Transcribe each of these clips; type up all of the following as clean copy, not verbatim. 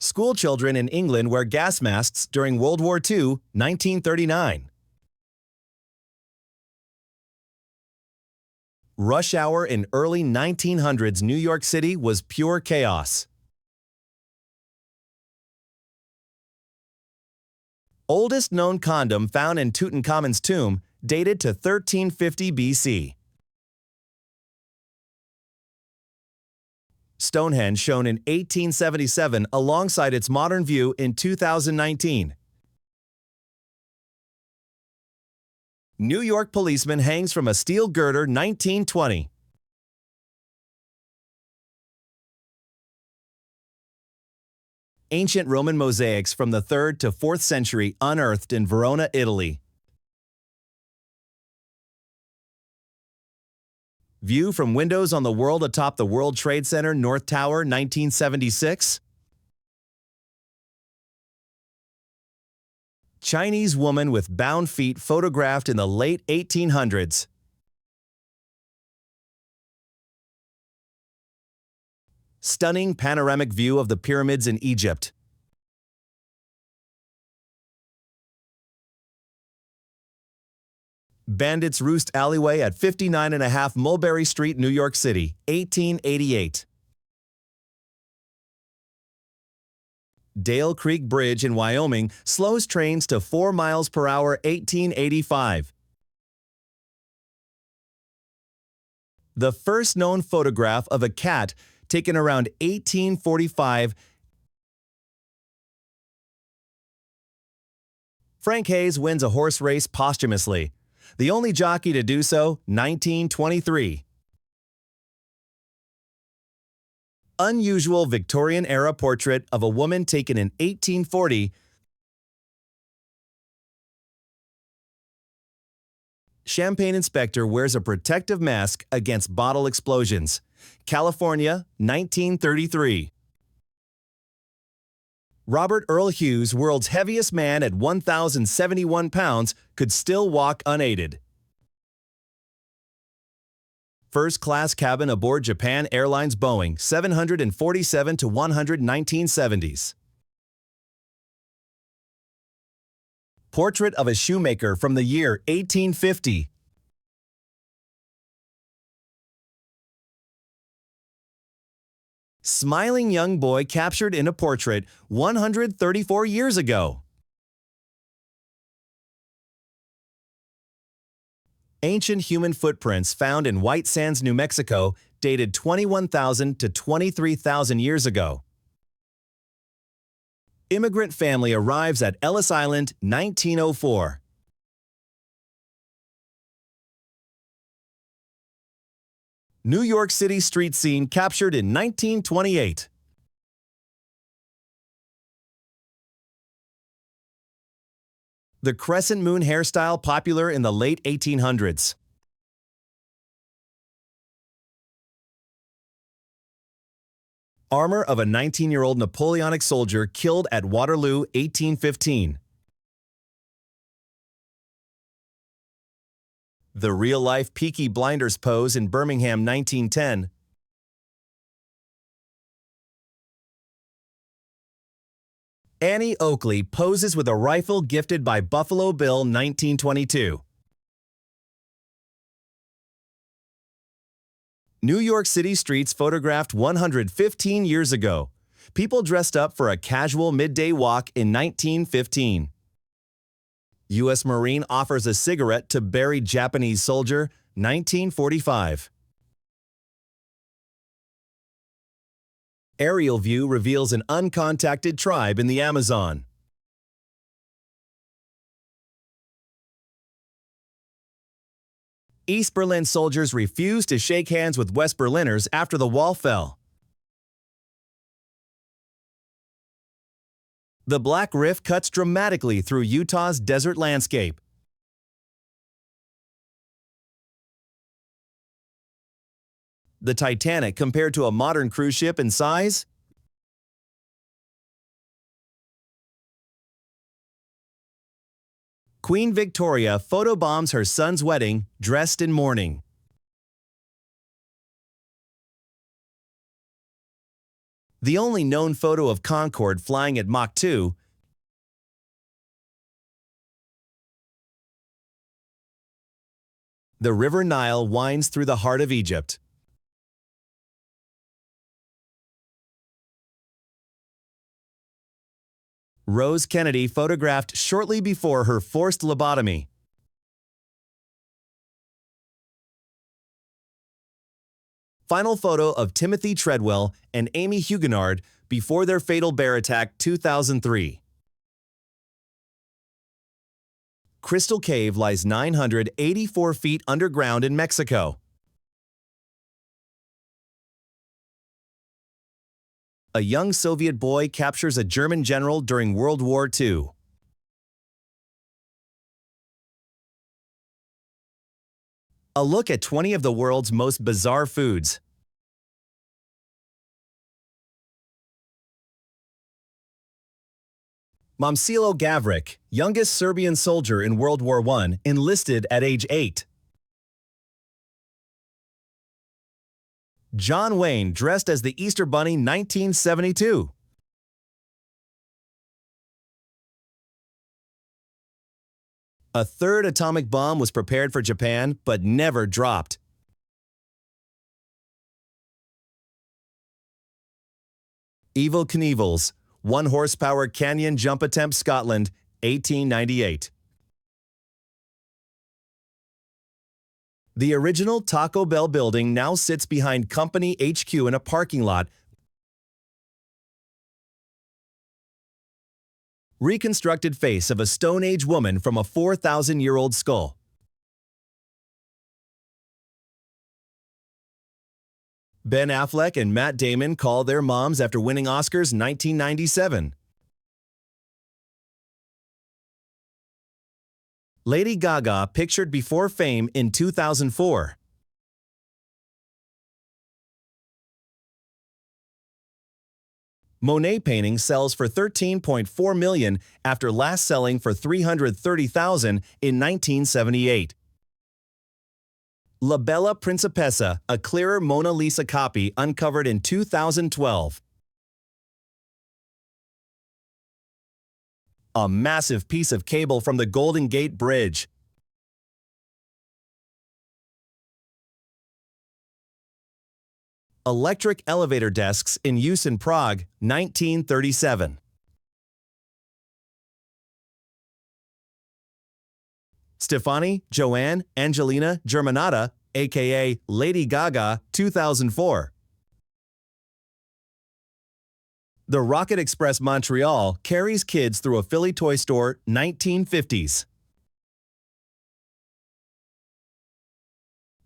School children in England wear gas masks during World War II, 1939. Rush hour in early 1900s New York City was pure chaos. Oldest known condom found in Tutankhamun's tomb, dated to 1350 BC. Stonehenge shown in 1877 alongside its modern view in 2019. New York policeman hangs from a steel girder 1920. Ancient Roman mosaics from the 3rd to 4th century unearthed in Verona, Italy. View from windows on the world atop the World Trade Center North Tower, 1976. Chinese woman with bound feet photographed in the late 1800s. Stunning panoramic view of the pyramids in Egypt. Bandits Roost alleyway at 59.5 Mulberry Street, New York City, 1888. Dale Creek Bridge in Wyoming slows trains to 4 miles per hour, 1885. The first known photograph of a cat taken around 1845. Frank Hayes wins a horse race posthumously. The only jockey to do so, 1923. Unusual Victorian-era portrait of a woman taken in 1840. Champagne inspector wears a protective mask against bottle explosions. California, 1933. Robert Earl Hughes, world's heaviest man at 1,071 pounds, could still walk unaided. First-class cabin aboard Japan Airlines Boeing 747-100 1970s. Portrait of a shoemaker from the year 1850. Smiling young boy captured in a portrait 134 years ago. Ancient human footprints found in White Sands, New Mexico, dated 21,000 to 23,000 years ago. Immigrant family arrives at Ellis Island, 1904. New York City street scene captured in 1928. The crescent moon hairstyle popular in the late 1800s. Armor of a 19-year-old Napoleonic soldier killed at Waterloo, 1815. The real-life Peaky Blinders pose in Birmingham, 1910. Annie Oakley poses with a rifle gifted by Buffalo Bill, 1922. New York City streets photographed 115 years ago. People dressed up for a casual midday walk in 1915. U.S. Marine offers a cigarette to buried Japanese soldier, 1945. Aerial view reveals an uncontacted tribe in the Amazon. East Berlin soldiers refused to shake hands with West Berliners after the wall fell. The Black Rift cuts dramatically through Utah's desert landscape. The Titanic compared to a modern cruise ship in size? Queen Victoria photobombs her son's wedding dressed in mourning. The only known photo of Concorde flying at Mach 2. The River Nile winds through the heart of Egypt. Rose Kennedy photographed shortly before her forced lobotomy. Final photo of Timothy Treadwell and Amy Huguenard before their fatal bear attack 2003. Crystal Cave lies 984 feet underground in Mexico. A young Soviet boy captures a German general during World War II. A look at 20 of the world's most bizarre foods. Momcilo Gavric, youngest Serbian soldier in World War I, enlisted at age 8. John Wayne dressed as the Easter Bunny 1972. A third atomic bomb was prepared for Japan but never dropped. Evel Knievel's 1-horsepower canyon jump attempt Scotland, 1898. The original Taco Bell building now sits behind Company HQ in a parking lot. Reconstructed face of a Stone Age woman from a 4,000-year-old skull. Ben Affleck and Matt Damon call their moms after winning Oscars 1997. Lady Gaga pictured before fame in 2004. Monet painting sells for $13.4 million after last selling for $330,000 in 1978. La Bella Principessa, a clearer Mona Lisa copy uncovered in 2012. A massive piece of cable from the Golden Gate Bridge. Electric elevator desks in use in Prague, 1937. Stefani Joanne Angelina Germanata, aka Lady Gaga, 2004. The Rocket Express Montreal carries kids through a Philly toy store, 1950s.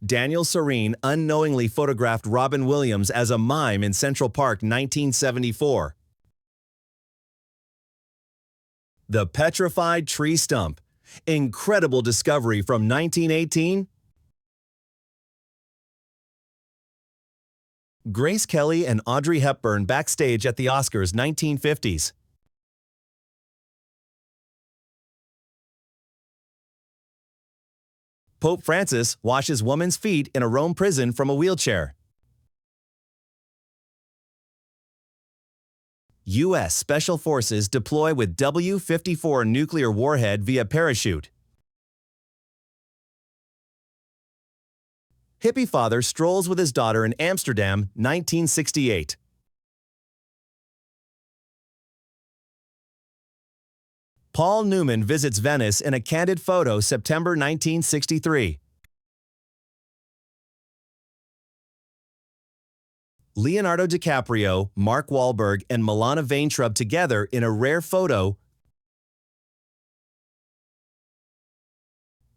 Daniel Serene unknowingly photographed Robin Williams as a mime in Central Park, 1974. The petrified tree stump. Incredible discovery from 1918. Grace Kelly and Audrey Hepburn backstage at the Oscars, 1950s. Pope Francis washes woman's feet in a Rome prison from a wheelchair. U.S. Special Forces deploy with W-54 nuclear warhead via parachute. Hippie father strolls with his daughter in Amsterdam, 1968. Paul Newman visits Venice in a candid photo, September 1963. Leonardo DiCaprio, Mark Wahlberg, and Milana Vaintrub together in a rare photo.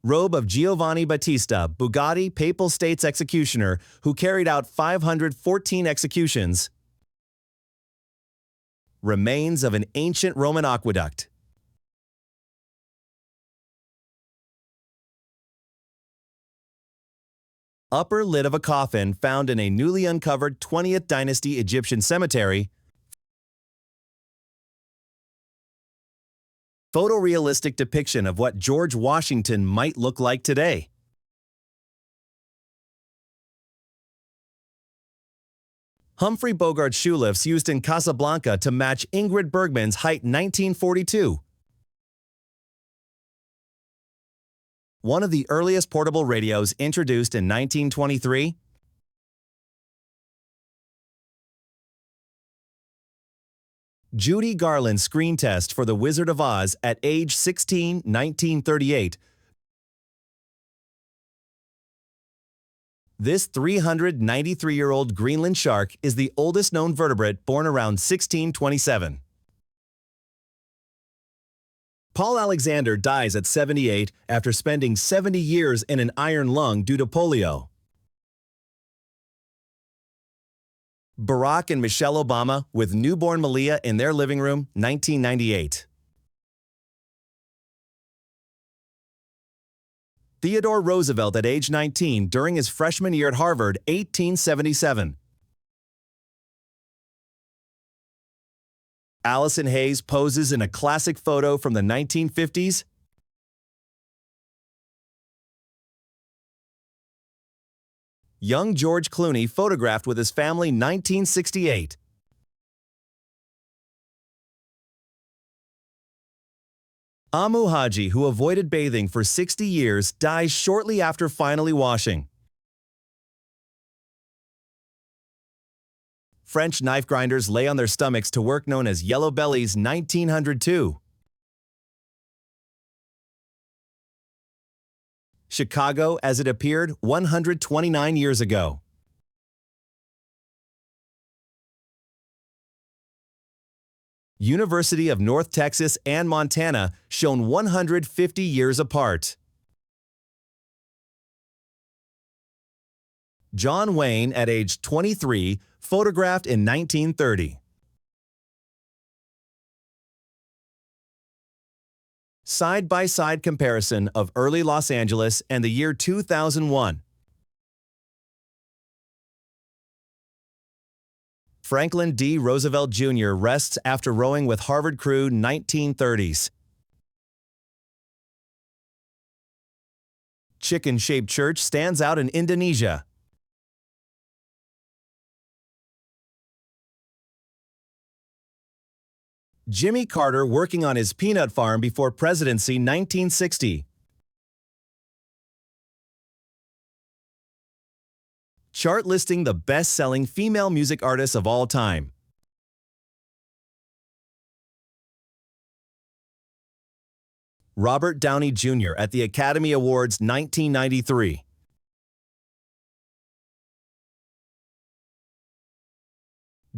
Robe of Giovanni Battista, Bugatti Papal States executioner, who carried out 514 executions. Remains of an ancient Roman aqueduct. Upper lid of a coffin found in a newly uncovered 20th Dynasty Egyptian cemetery. Photorealistic depiction of what George Washington might look like today. Humphrey Bogart shoe lifts used in Casablanca to match Ingrid Bergman's height in 1942. One of the earliest portable radios introduced in 1923. Judy Garland's screen test for The Wizard of Oz at age 16, 1938. This 393-year-old Greenland shark is the oldest known vertebrate, born around 1627. Paul Alexander dies at 78 after spending 70 years in an iron lung due to polio. Barack and Michelle Obama with newborn Malia in their living room, 1998. Theodore Roosevelt at age 19 during his freshman year at Harvard, 1877. Allison Hayes poses in a classic photo from the 1950s. Young George Clooney photographed with his family, 1968. Amu Haji, who avoided bathing for 60 years, dies shortly after finally washing. French knife grinders lay on their stomachs to work, known as yellow bellies, 1902. Chicago as it appeared 129 years ago. University of North Texas and Montana shown 150 years apart. John Wayne at age 23, photographed in 1930. Side-by-side comparison of early Los Angeles and the year 2001. Franklin D. Roosevelt Jr. rests after rowing with Harvard crew, 1930s. Chicken-shaped church stands out in Indonesia. Jimmy Carter working on his peanut farm before presidency, 1960. Chart listing the best-selling female music artists of all time. Robert Downey Jr. at the Academy Awards, 1993.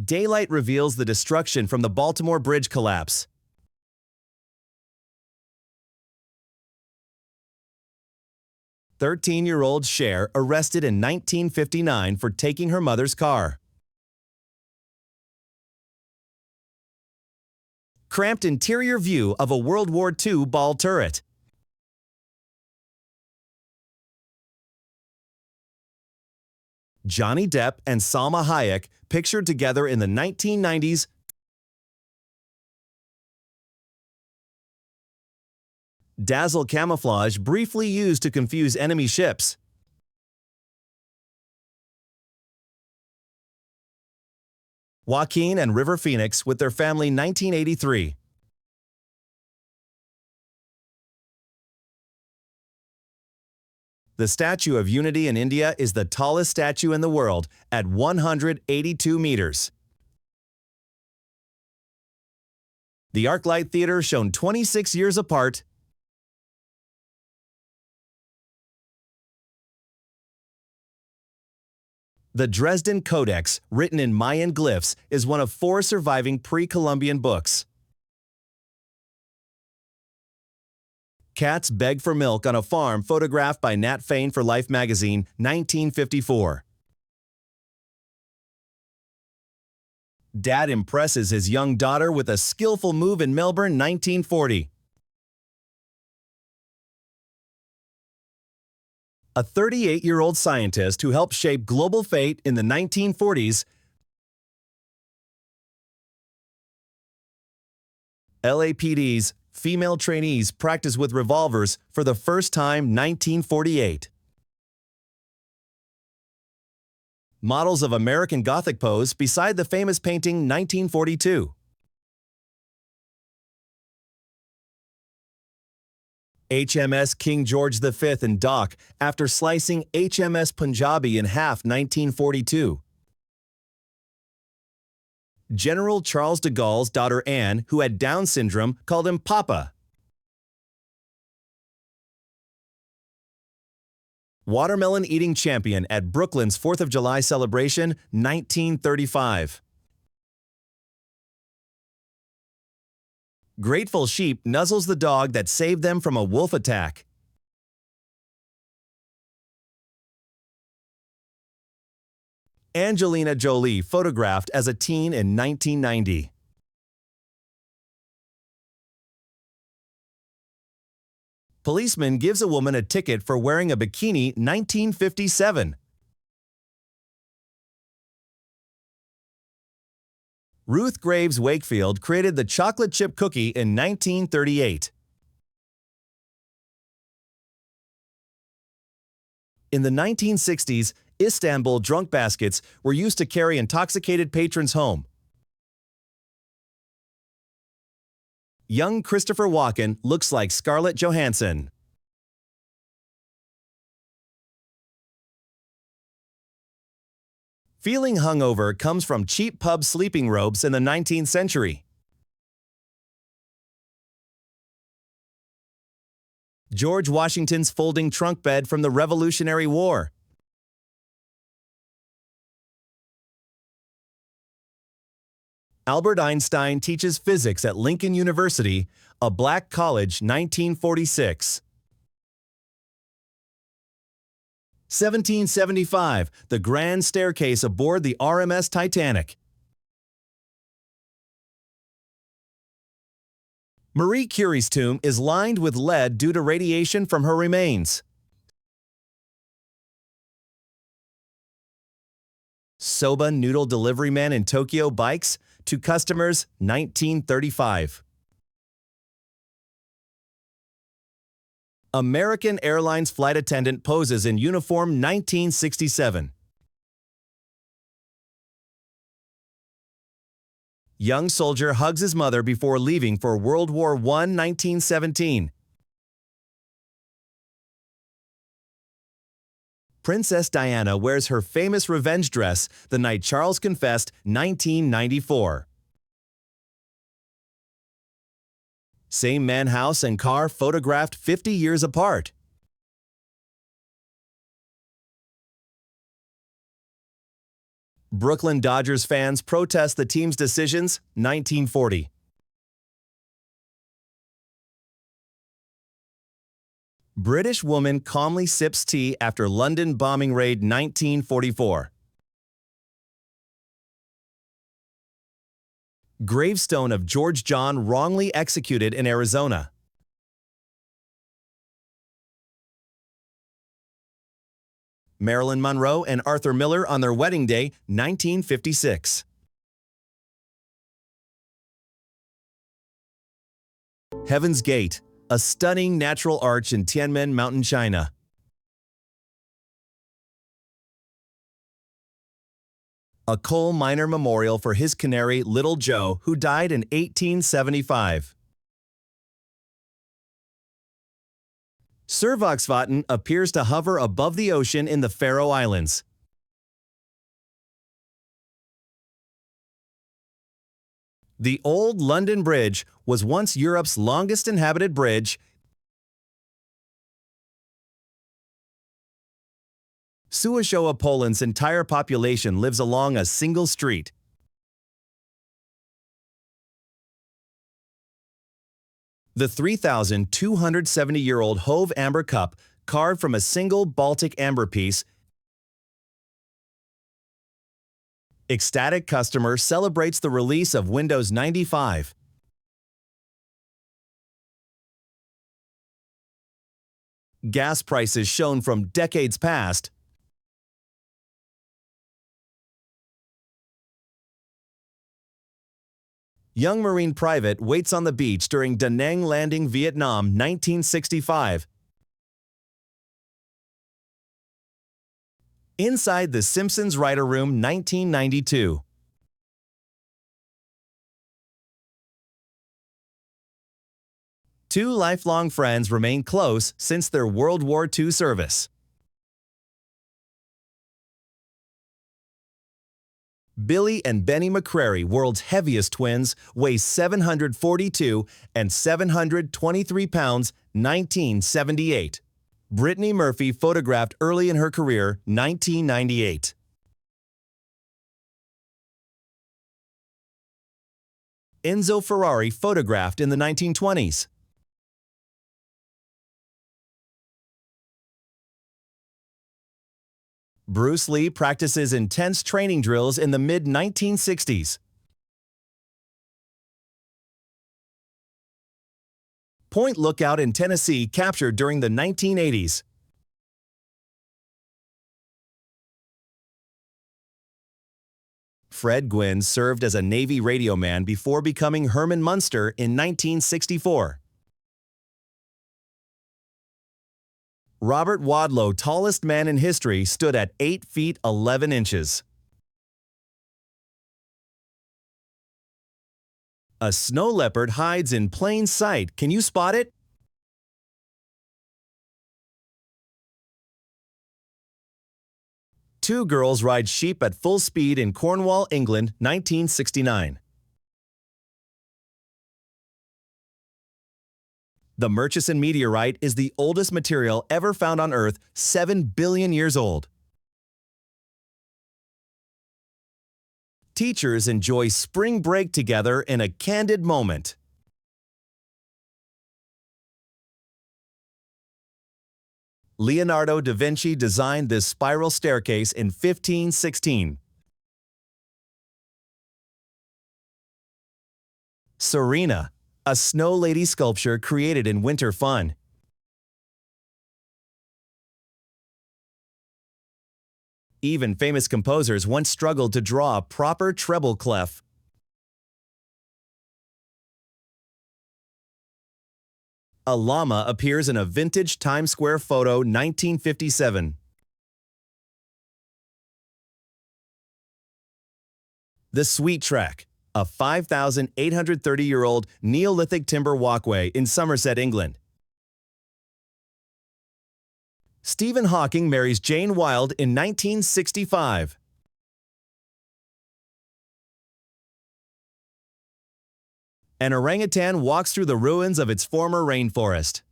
Daylight reveals the destruction from the Baltimore Bridge collapse. Thirteen-year-old Cher arrested in 1959 for taking her mother's car. Cramped interior view of a World War II ball turret. Johnny Depp and Salma Hayek pictured together in the 1990s. Dazzle camouflage briefly used to confuse enemy ships. Joaquin and River Phoenix with their family, 1983. The Statue of Unity in India is the tallest statue in the world at 182 meters. The ArcLight Theater shown 26 years apart. The Dresden Codex, written in Mayan glyphs, is one of 4 surviving pre-Columbian books. Cats beg for milk on a farm, photographed by Nat Fain for Life magazine, 1954. Dad impresses his young daughter with a skillful move in Melbourne, 1940. A 38-year-old scientist who helped shape global fate in the 1940s. LAPD's female trainees practice with revolvers for the first time, 1948. Models of American Gothic pose beside the famous painting 1942. HMS King George V in dock after slicing HMS Punjabi in half 1942. General Charles de Gaulle's daughter Anne, who had Down syndrome, called him Papa. Watermelon eating champion at Brooklyn's 4th of July celebration, 1935. Grateful sheep nuzzles the dog that saved them from a wolf attack. Angelina Jolie photographed as a teen in 1990. Policeman gives a woman a ticket for wearing a bikini, 1957. Ruth Graves Wakefield created the chocolate chip cookie in 1938. In the 1960s, Istanbul drunk baskets were used to carry intoxicated patrons home. Young Christopher Walken looks like Scarlett Johansson. Feeling hungover comes from cheap pub sleeping robes in the 19th century. George Washington's folding trunk bed from the Revolutionary War. Albert Einstein teaches physics at Lincoln University, a black college, 1946. 1775, the grand staircase aboard the RMS Titanic. Marie Curie's tomb is lined with lead due to radiation from her remains. Soba noodle delivery man in Tokyo bikes to customers, 1935. American Airlines flight attendant poses in uniform, 1967. Young soldier hugs his mother before leaving for World War I, 1917. Princess Diana wears her famous revenge dress the night Charles confessed, 1994. Same man, house, and car photographed 50 years apart. Brooklyn Dodgers fans protest the team's decisions, 1940. British woman calmly sips tea after London bombing raid, 1944. Gravestone of George John wrongly executed in Arizona. Marilyn Monroe and Arthur Miller on their wedding day, 1956. Heaven's Gate, a stunning natural arch in Tianmen Mountain, China. A coal miner memorial for his canary, Little Joe, who died in 1875. Servaxvatten appears to hover above the ocean in the Faroe Islands. The Old London Bridge was once Europe's longest inhabited bridge. Suwałkowa, Poland's entire population lives along a single street. The 3,270-year-old Hove amber cup, carved from a single Baltic amber piece. Ecstatic customer celebrates the release of Windows 95. Gas prices shown from decades past. Young Marine private waits on the beach during Da Nang landing, Vietnam, 1965. Inside the Simpsons Writer Room, 1992. Two lifelong friends remain close since their World War II service. Billy and Benny McCrary, world's heaviest twins, weigh 742 and 723 pounds, 1978. Brittany Murphy photographed early in her career, 1998. Enzo Ferrari photographed in the 1920s. Bruce Lee practices intense training drills in the mid-1960s. Point Lookout in Tennessee captured during the 1980s. Fred Gwynne served as a Navy radio man before becoming Herman Munster in 1964. Robert Wadlow, tallest man in history, stood at 8 feet 11 inches. A snow leopard hides in plain sight. Can you spot it? Two girls ride sheep at full speed in Cornwall, England, 1969. The Murchison meteorite is the oldest material ever found on Earth, 7 billion years old. Teachers enjoy spring break together in a candid moment. Leonardo da Vinci designed this spiral staircase in 1516. Serena, a snow lady sculpture created in winter fun. Even famous composers once struggled to draw a proper treble clef. A llama appears in a vintage Times Square photo, 1957. The Sweet Track, a 5,830-year-old Neolithic timber walkway in Somerset, England. Stephen Hawking marries Jane Wilde in 1965. An orangutan walks through the ruins of its former rainforest.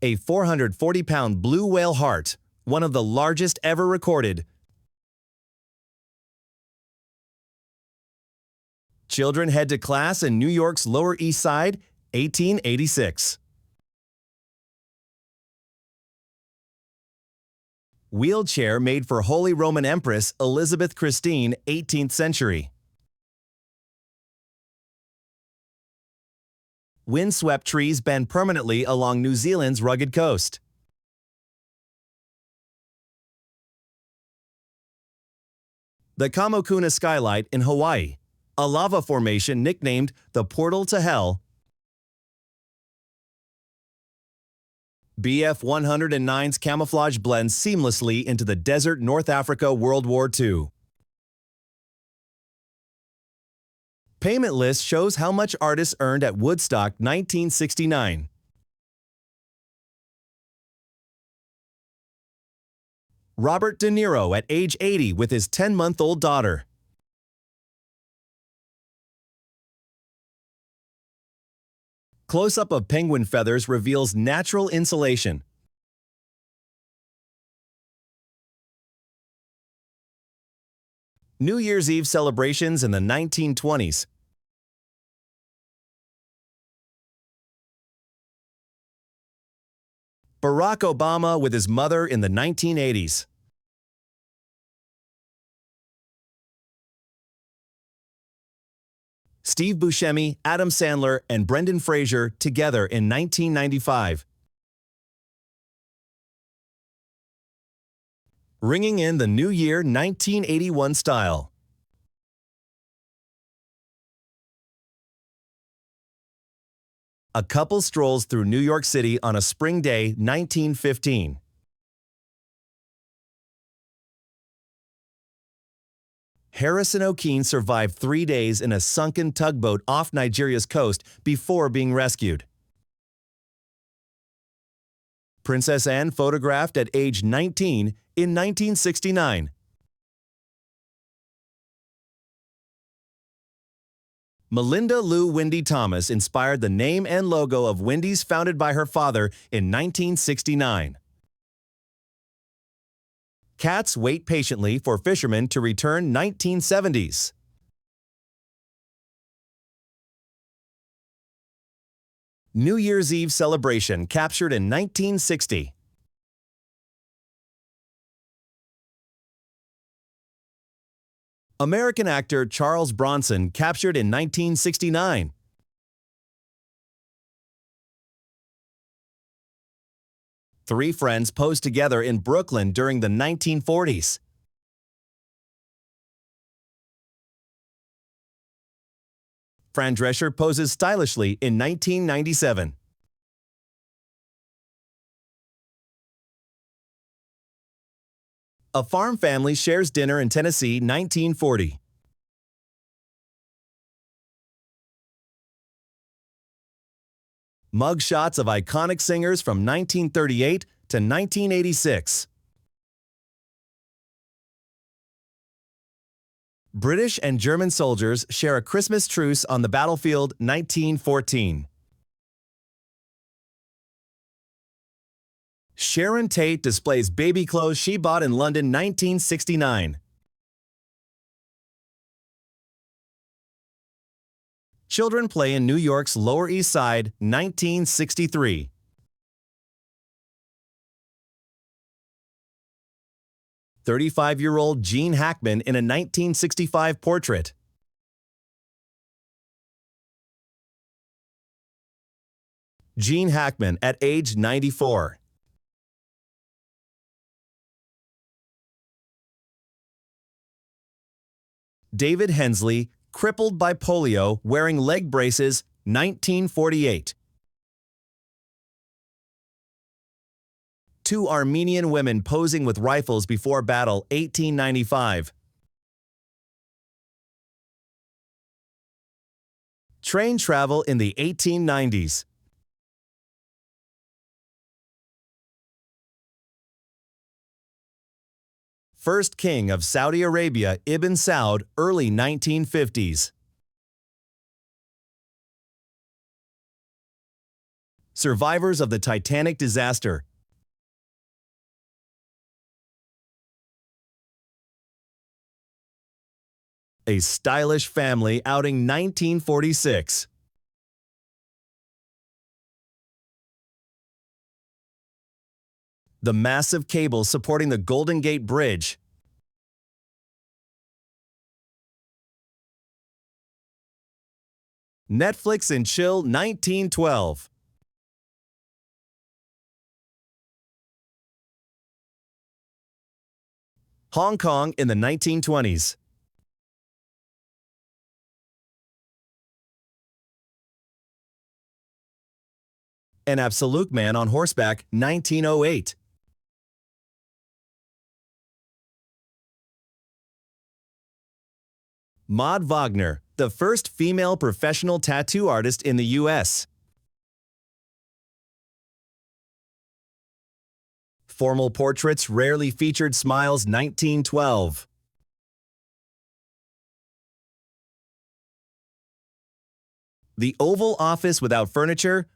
A 440-pound blue whale heart, one of the largest ever recorded. Children head to class in New York's Lower East Side, 1886. Wheelchair made for Holy Roman Empress Elizabeth Christine, 18th century. Windswept trees bend permanently along New Zealand's rugged coast. The Kamokuna skylight in Hawaii, a lava formation nicknamed the Portal to Hell. BF 109's camouflage blends seamlessly into the desert North Africa World War II. Payment list shows how much artists earned at Woodstock 1969. Robert De Niro at age 80 with his 10-month-old daughter. Close-up of penguin feathers reveals natural insulation. New Year's Eve celebrations in the 1920s. Barack Obama with his mother in the 1980s. Steve Buscemi, Adam Sandler, and Brendan Fraser together in 1995. Ringing in the new year 1981 style. A couple strolls through New York City on a spring day, 1915. Harrison O'Keefe survived 3 days in a sunken tugboat off Nigeria's coast before being rescued. Princess Anne photographed at age 19 in 1969. Melinda Lou Wendy Thomas inspired the name and logo of Wendy's founded by her father in 1969. Cats wait patiently for fishermen to return 1970s. New Year's Eve celebration captured in 1960. American actor Charles Bronson captured in 1969. Three friends posed together in Brooklyn during the 1940s. Fran Drescher poses stylishly in 1997. A farm family shares dinner in Tennessee, 1940. Mug shots of iconic singers from 1938 to 1986. British and German soldiers share a Xmas truce on the battlefield, 1914. Sharon Tate displays baby clothes she bought in London, 1969. Children play in New York's Lower East Side, 1963. "35-year-old Gene Hackman in a 1965 portrait. Gene Hackman at age 94. David Hensley, crippled by polio, wearing leg braces, 1948. Two Armenian women posing with rifles before battle, 1895. Train travel in the 1890s. First king of Saudi Arabia, Ibn Saud, early 1950s. Survivors of the Titanic disaster. A stylish family outing, 1946. The massive cable supporting the Golden Gate Bridge. Netflix and chill, 1912. Hong Kong in the 1920s. An absolute man on horseback, 1908. Maud Wagner, the first female professional tattoo artist in the U.S. Formal portraits rarely featured smiles, 1912. The Oval Office without furniture.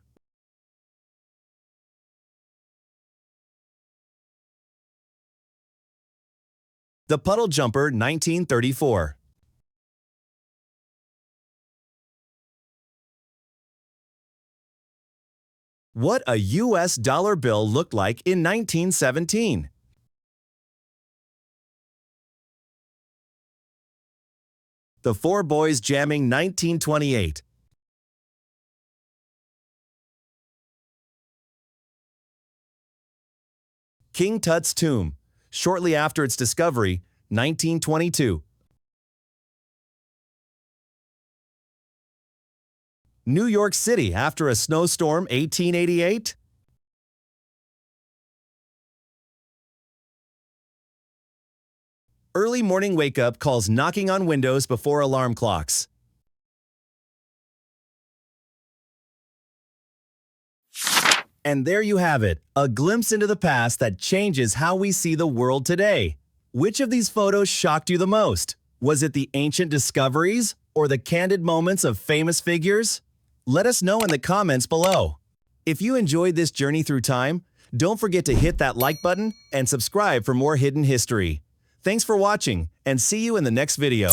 The Puddle Jumper, 1934. What a U.S. dollar bill looked like in 1917. The Four Boys Jamming, 1928. King Tut's tomb, shortly after its discovery, 1922. New York City after a snowstorm 1888? Early morning wake-up calls knocking on windows before alarm clocks. And there you have it, a glimpse into the past that changes how we see the world today. Which of these photos shocked you the most? Was it the ancient discoveries or the candid moments of famous figures? Let us know in the comments below. If you enjoyed this journey through time, don't forget to hit that like button and subscribe for more hidden history. Thanks for watching, and see you in the next video.